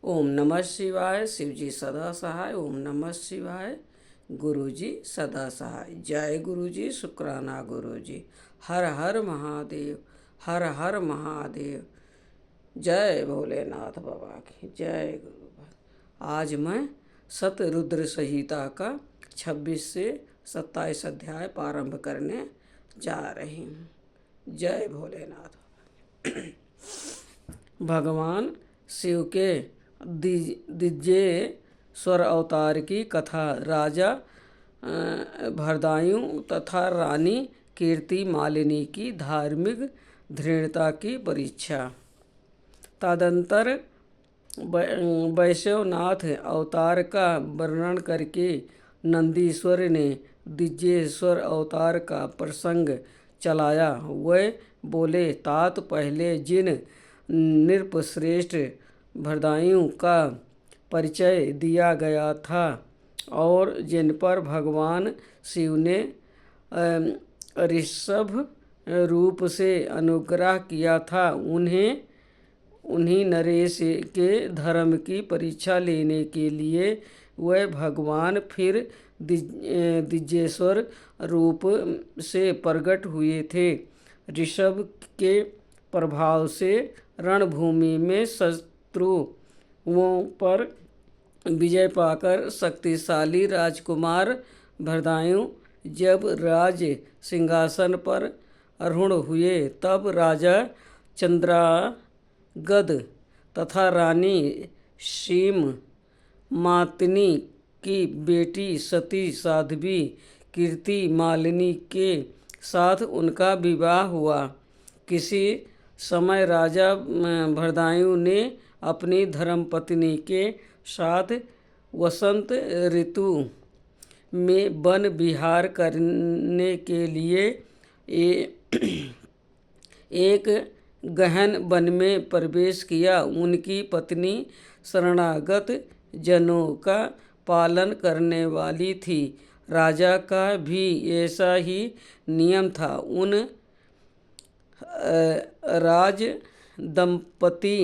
ओम नमः शिवाय। शिव जी सदा सहाय। ओम नमः शिवाय। गुरु जी सदा सहाय। जय गुरु जी। शुक्राना गुरु जी। हर हर महादेव। हर हर महादेव। जय भोलेनाथ बाबा की जय। गुरु आज मैं सतरुद्र संहिता का 26 से 27 अध्याय प्रारंभ करने जा रही हूँ। जय भोलेनाथ। भगवान शिव के दिव्य स्वर अवतार की कथा राजा भरदायु तथा रानी कीर्ति मालिनी की धार्मिक दृढ़ता की परीक्षा। तदंतर वैश्वनाथ अवतार का वर्णन करके नंदीश्वर ने दिव्येश्वर अवतार का प्रसंग चलाया। वह बोले, तात पहले जिन नृपश्रेष्ठ भरदायु का परिचय दिया गया था और जिन पर भगवान शिव ने ऋषभ रूप से अनुग्रह किया था, उन्हीं नरेश के धर्म की परीक्षा लेने के लिए वह भगवान फिर दिव्येश्वर रूप से प्रकट हुए थे। ऋषभ के प्रभाव से रणभूमि में शत्रुओं पर विजय पाकर शक्तिशाली राजकुमार भरदायु जब राज सिंहासन पर आरूढ़ हुए, तब राजा चंद्रागद तथा रानी सीम मातनी की बेटी सती साध्वी कीर्ति मालिनी के साथ उनका विवाह हुआ। किसी समय राजा भरदायु ने अपनी धर्मपत्नी के साथ वसंत ऋतु में वन विहार करने के लिए एक गहन वन में प्रवेश किया। उनकी पत्नी शरणागत जनों का पालन करने वाली थी। राजा का भी ऐसा ही नियम था। उन राज दंपति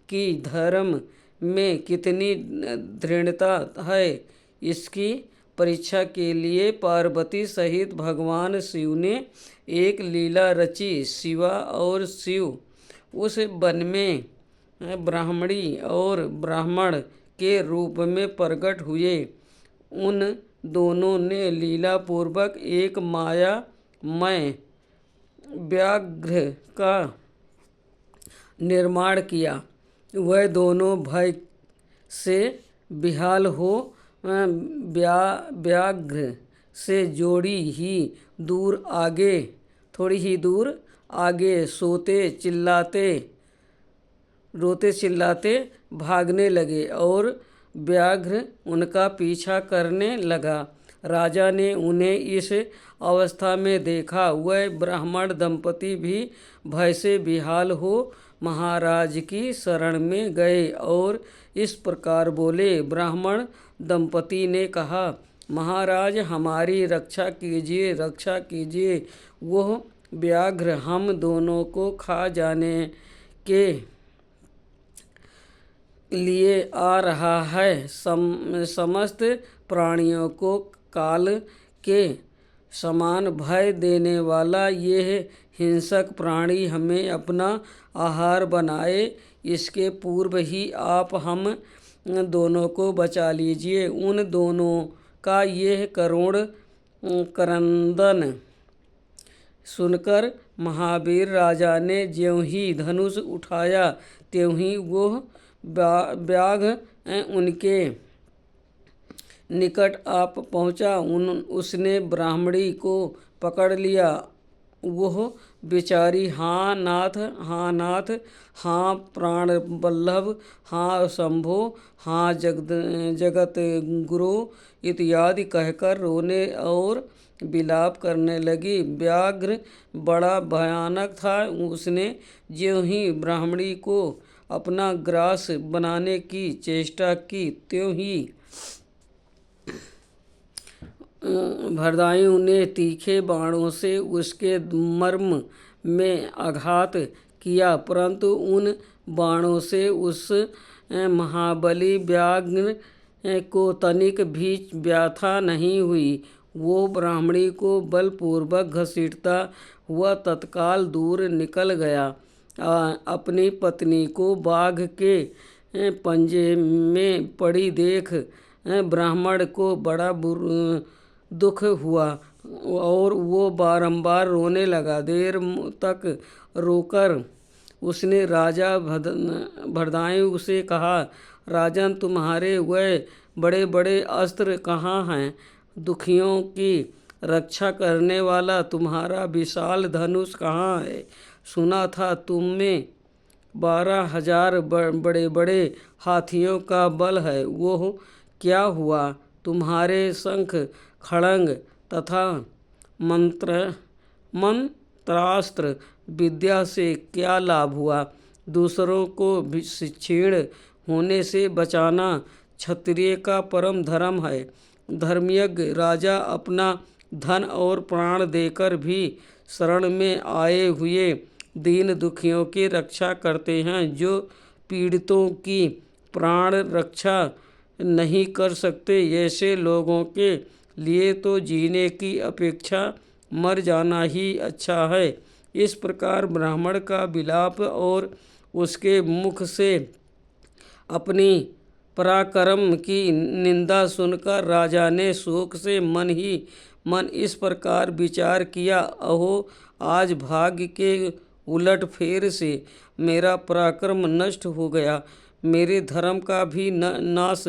की धर्म में कितनी दृढ़ता है, इसकी परीक्षा के लिए पार्वती सहित भगवान शिव ने एक लीला रची। शिवा और शिव उस वन में ब्राह्मणी और ब्राह्मण के रूप में प्रकट हुए। उन दोनों ने लीला पूर्वक एक मायामय व्याघ्र का निर्माण किया। वह दोनों भय से बेहाल हो व्याघ्र से थोड़ी ही दूर आगे रोते चिल्लाते भागने लगे और व्याघ्र उनका पीछा करने लगा। राजा ने उन्हें इस अवस्था में देखा। वह ब्राह्मण दंपति भी भय से बेहाल हो महाराज की शरण में गए और इस प्रकार बोले। ब्राह्मण दंपति ने कहा, महाराज हमारी रक्षा कीजिए, रक्षा कीजिए। वह व्याघ्र हम दोनों को खा जाने के लिए आ रहा है। समस्त प्राणियों को काल के समान भय देने वाला यह हिंसक प्राणी हमें अपना आहार बनाए। इसके पूर्व ही आप हम दोनों को बचा लीजिए। उन दोनों का यह करुण क्रंदन सुनकर महावीर राजा ने ज्यों ही धनुष उठाया, त्यों ही वह व्याघ्र उनके निकट आप पहुंचा। उसने ब्राह्मणी को पकड़ लिया। वह बेचारी हाँ नाथ, हाँ नाथ, हाँ प्राण वल्लभ, हाँ शंभो, हाँ जगत गुरु इत्यादि कहकर रोने और विलाप करने लगी। व्याघ्र बड़ा भयानक था। उसने ज्यों ही ब्राह्मणी को अपना ग्रास बनाने की चेष्टा की, त्यों ही भरदायु ने तीखे बाणों से उसके मर्म में आघात किया, परंतु उन बाणों से उस महाबली व्याघ्र को तनिक भी व्यथा नहीं हुई। वो ब्राह्मणी को बलपूर्वक घसीटता हुआ तत्काल दूर निकल गया। अपनी पत्नी को बाघ के पंजे में पड़ी देख ब्राह्मण को बड़ा दुख हुआ और वो बारंबार रोने लगा। देर तक रोकर उसने राजा भद्रदायु से कहा, राजन, तुम्हारे वह बड़े बड़े अस्त्र कहाँ हैं? दुखियों की रक्षा करने वाला तुम्हारा विशाल धनुष कहाँ है? सुना था तुम में 12,000 बड़े बड़े हाथियों का बल है, वो क्या हुआ? तुम्हारे शंख खड़ंग तथा मंत्रास्त्र विद्या से क्या लाभ हुआ? दूसरों को क्षीण होने से बचाना क्षत्रिय का परम धर्म है। धर्मयज्ञ राजा अपना धन और प्राण देकर भी शरण में आए हुए दीन दुखियों की रक्षा करते हैं। जो पीड़ितों की प्राण रक्षा नहीं कर सकते, ऐसे लोगों के लिए तो जीने की अपेक्षा मर जाना ही अच्छा है। इस प्रकार ब्राह्मण का विलाप और उसके मुख से अपनी पराक्रम की निंदा सुनकर राजा ने शोक से मन ही मन इस प्रकार विचार किया, अहो, आज भाग्य के उलट फेर से मेरा पराक्रम नष्ट हो गया, मेरे धर्म का भी नाश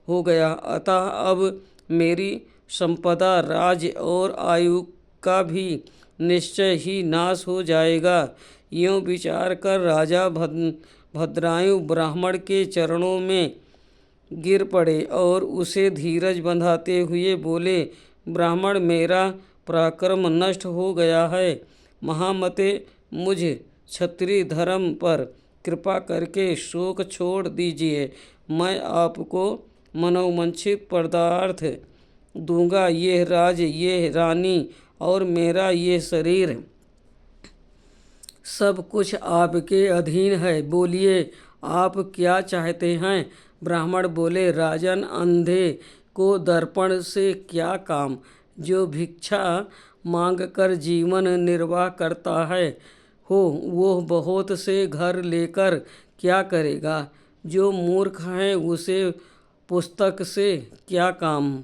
हो गया, अतः अब मेरी संपदा, राज और आयु का भी निश्चय ही नाश हो जाएगा। यूँ विचार कर राजा भद्रायु ब्राह्मण के चरणों में गिर पड़े और उसे धीरज बंधाते हुए बोले, ब्राह्मण, मेरा पराक्रम नष्ट हो गया है। महामते, मुझ क्षत्रिय धर्म पर कृपा करके शोक छोड़ दीजिए। मैं आपको मनोवांछित पदार्थ दूंगा। ये राज, ये रानी और मेरा ये शरीर सब कुछ आपके अधीन है। बोलिए, आप क्या चाहते हैं? ब्राह्मण बोले, राजन, अंधे को दर्पण से क्या काम? जो भिक्षा मांग कर जीवन निर्वाह करता है वो बहुत से घर लेकर क्या करेगा? जो मूर्ख है उसे पुस्तक से क्या काम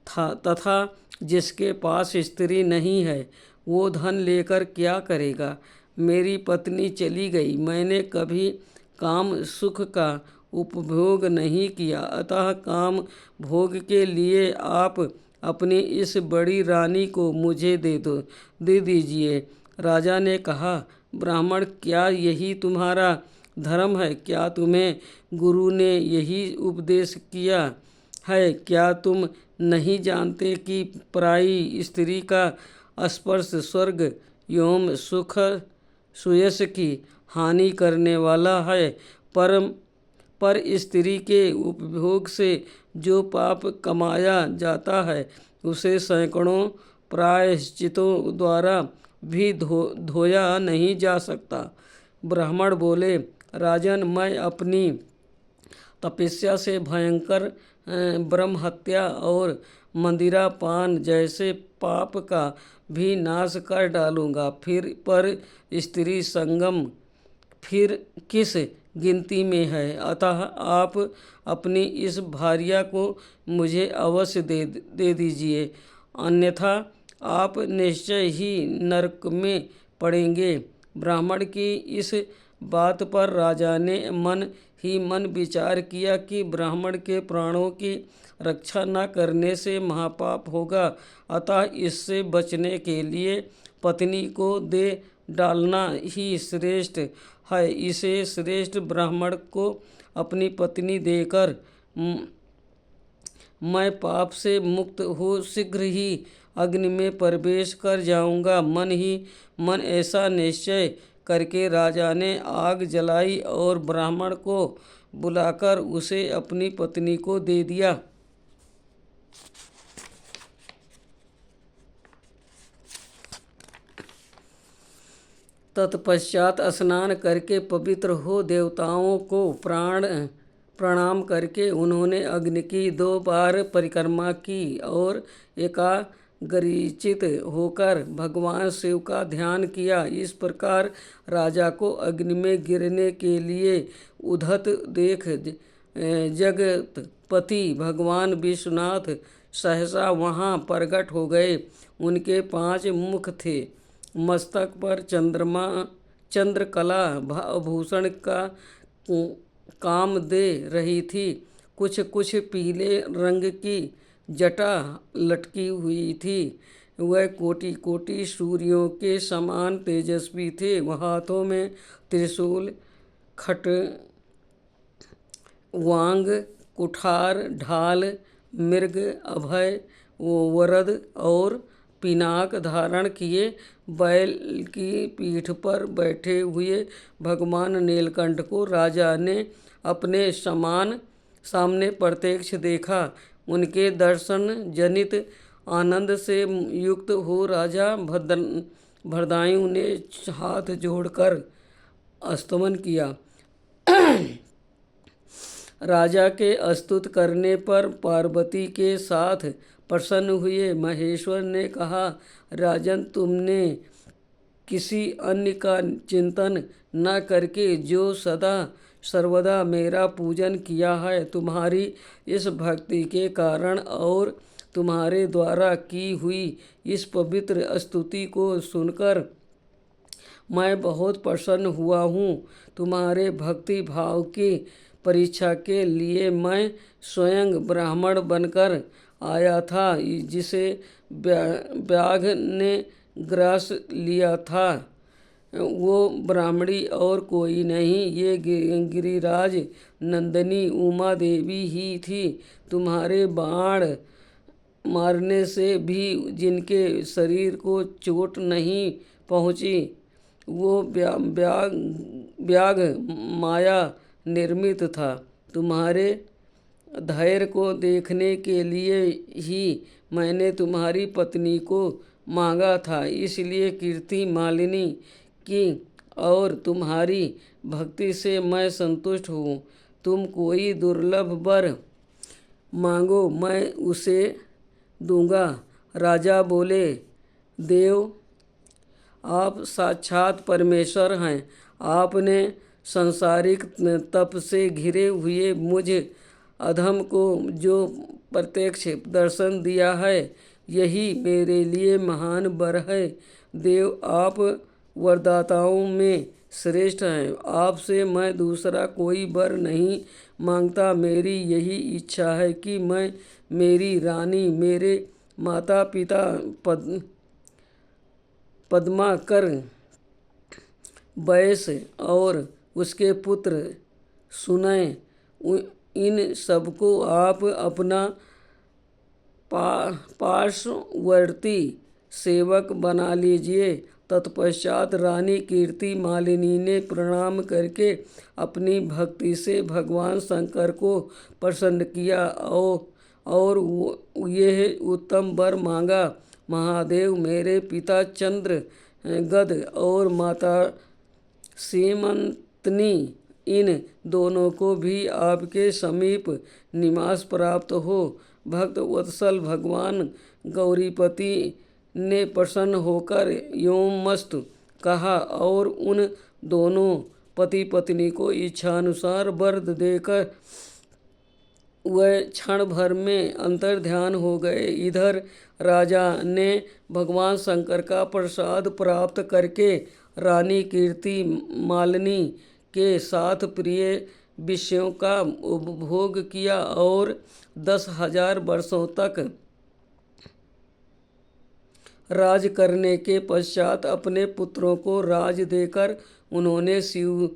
था? तथा जिसके पास स्त्री नहीं है वो धन लेकर क्या करेगा? मेरी पत्नी चली गई, मैंने कभी काम सुख का उपभोग नहीं किया, अतः काम भोग के लिए आप अपनी इस बड़ी रानी को मुझे दे दीजिए। राजा ने कहा, ब्राह्मण, क्या यही तुम्हारा धर्म है? क्या तुम्हें गुरु ने यही उपदेश किया है? क्या तुम नहीं जानते कि पराई स्त्री का स्पर्श स्वर्ग एवं सुख सुयश की हानि करने वाला है? पर स्त्री के उपभोग से जो पाप कमाया जाता है उसे सैकड़ों प्रायश्चितों द्वारा भी धोया नहीं जा सकता। ब्राह्मण बोले, राजन, मैं अपनी तपस्या से भयंकर ब्रह्म हत्या और मंदिरा पान जैसे पाप का भी नाश कर डालूंगा। पर स्त्री संगम फिर किस गिनती में है? अतः आप अपनी इस भार्या को मुझे अवश्य दे दीजिए, अन्यथा आप निश्चय ही नरक में पड़ेंगे। ब्राह्मण की इस बात पर राजा ने मन ही मन विचार किया कि ब्राह्मण के प्राणों की रक्षा न करने से महापाप होगा, अतः इससे बचने के लिए पत्नी को दे डालना ही श्रेष्ठ है। इसे श्रेष्ठ ब्राह्मण को अपनी पत्नी देकर मैं पाप से मुक्त हो शीघ्र ही अग्नि में प्रवेश कर जाऊंगा। मन ही मन ऐसा निश्चय करके राजा ने आग जलाई और ब्राह्मण को बुलाकर उसे अपनी पत्नी को दे दिया। तत्पश्चात स्नान करके पवित्र हो देवताओं को प्रणाम करके उन्होंने अग्नि की 2 बार परिक्रमा की और एकाग्रचित होकर भगवान शिव का ध्यान किया। इस प्रकार राजा को अग्नि में गिरने के लिए उद्धत देख जगतपति भगवान विश्वनाथ सहसा वहाँ प्रकट हो गए। उनके 5 मुख थे, मस्तक पर चंद्रकला आभूषण का काम दे रही थी, कुछ कुछ पीले रंग की जटा लटकी हुई थी। वह कोटि कोटि सूर्यों के समान तेजस्वी थे। वह हाथों में त्रिशूल, खट्वांग, कुठार, ढाल, मृग, अभय, वरद और पिनाक धारण किए बैल की पीठ पर बैठे हुए भगवान नीलकंठ को राजा ने अपने सामने प्रत्यक्ष देखा। उनके दर्शन जनित आनंद से युक्त हो राजा भद्रदायु ने हाथ जोड़कर स्तवन किया। राजा के स्तुत करने पर पार्वती के साथ प्रसन्न हुए महेश्वर ने कहा, राजन, तुमने किसी अन्य का चिंतन न करके जो सदा सर्वदा मेरा पूजन किया है, तुम्हारी इस भक्ति के कारण और तुम्हारे द्वारा की हुई इस पवित्र स्तुति को सुनकर मैं बहुत प्रसन्न हुआ हूँ। तुम्हारे भक्ति भाव की परीक्षा के लिए मैं स्वयं ब्राह्मण बनकर आया था, जिसे व्याघ ने ग्रास लिया था। वो ब्राह्मणी और कोई नहीं, ये गिरिराज नंदिनी उमा देवी ही थी। तुम्हारे बाण मारने से भी जिनके शरीर को चोट नहीं पहुँची, वो व्याघ माया निर्मित था। तुम्हारे धैर्य को देखने के लिए ही मैंने तुम्हारी पत्नी को मांगा था, इसलिए कीर्ति मालिनी की और तुम्हारी भक्ति से मैं संतुष्ट हूँ। तुम कोई दुर्लभ वर मांगो, मैं उसे दूंगा। राजा बोले, देव, आप साक्षात परमेश्वर हैं। आपने सांसारिक तप से घिरे हुए मुझ अधम को जो प्रत्यक्ष दर्शन दिया है, यही मेरे लिए महान वर है। देव, आप वरदाताओं में श्रेष्ठ हैं। आपसे मैं दूसरा कोई वर नहीं मांगता। मेरी यही इच्छा है कि मैं, मेरी रानी, मेरे माता पिता पद्माकर, वैश और उसके पुत्र सुनय, इन सबको आप अपना पार्श्ववर्ती सेवक बना लीजिए। तत्पश्चात रानी कीर्ति मालिनी ने प्रणाम करके अपनी भक्ति से भगवान शंकर को प्रसन्न किया और यह उत्तम वर मांगा, महादेव, मेरे पिता चंद्र गद और माता सीमंतनी, इन दोनों को भी आपके समीप निवास प्राप्त हो। भक्त वत्सल भगवान गौरीपति ने प्रसन्न होकर योमस्तु कहा और उन दोनों पति पत्नी को इच्छानुसार वर देकर वह क्षण भर में अंतर्ध्यान हो गए। इधर राजा ने भगवान शंकर का प्रसाद प्राप्त करके रानी कीर्ति मालिनी के साथ प्रिय विषयों का उपभोग किया और 10,000 वर्षों तक राज करने के पश्चात अपने पुत्रों को राज देकर उन्होंने शिव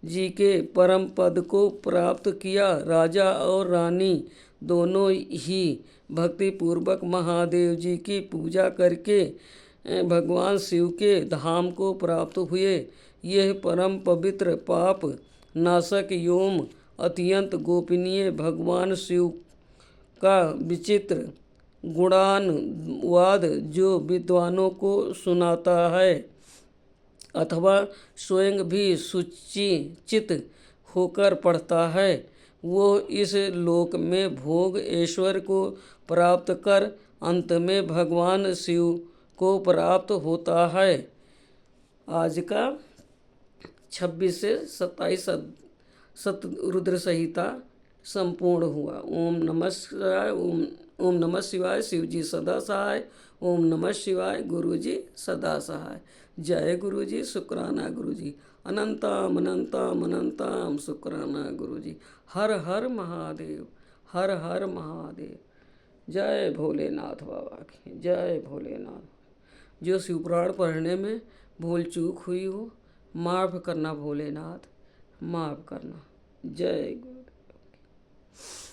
जी के परम पद को प्राप्त किया। राजा और रानी दोनों ही भक्तिपूर्वक महादेव जी की पूजा करके भगवान शिव के धाम को प्राप्त हुए। यह परम पवित्र पाप नाशक एवं अत्यंत गोपनीय भगवान शिव का विचित्र गुणानुवाद जो विद्वानों को सुनाता है, अथवा स्वयं भी सुचिचित होकर पढ़ता है, वो इस लोक में भोग ऐश्वर्य को प्राप्त कर अंत में भगवान शिव को प्राप्त होता है। आज का 26 से 27 सतरुद्र संहिता संपूर्ण हुआ। ओम नमः शिवाय। ओम नमः शिवाय। शिव जी सदा सहाय। ओम नमः शिवाय। गुरु जी सदा सहाय। जय गुरु जी। शुक्राना गुरु जी। अनंतम अनंतम अनंतम शुक्राना गुरु जी। हर हर महादेव। हर हर महादेव। जय भोलेनाथ बाबा की। जय भोलेनाथ। जो शिवपुराण पढ़ने में भूल चूक हुई हो, माफ़ करना भोलेनाथ, माफ़ करना। जय गुरुदेव की।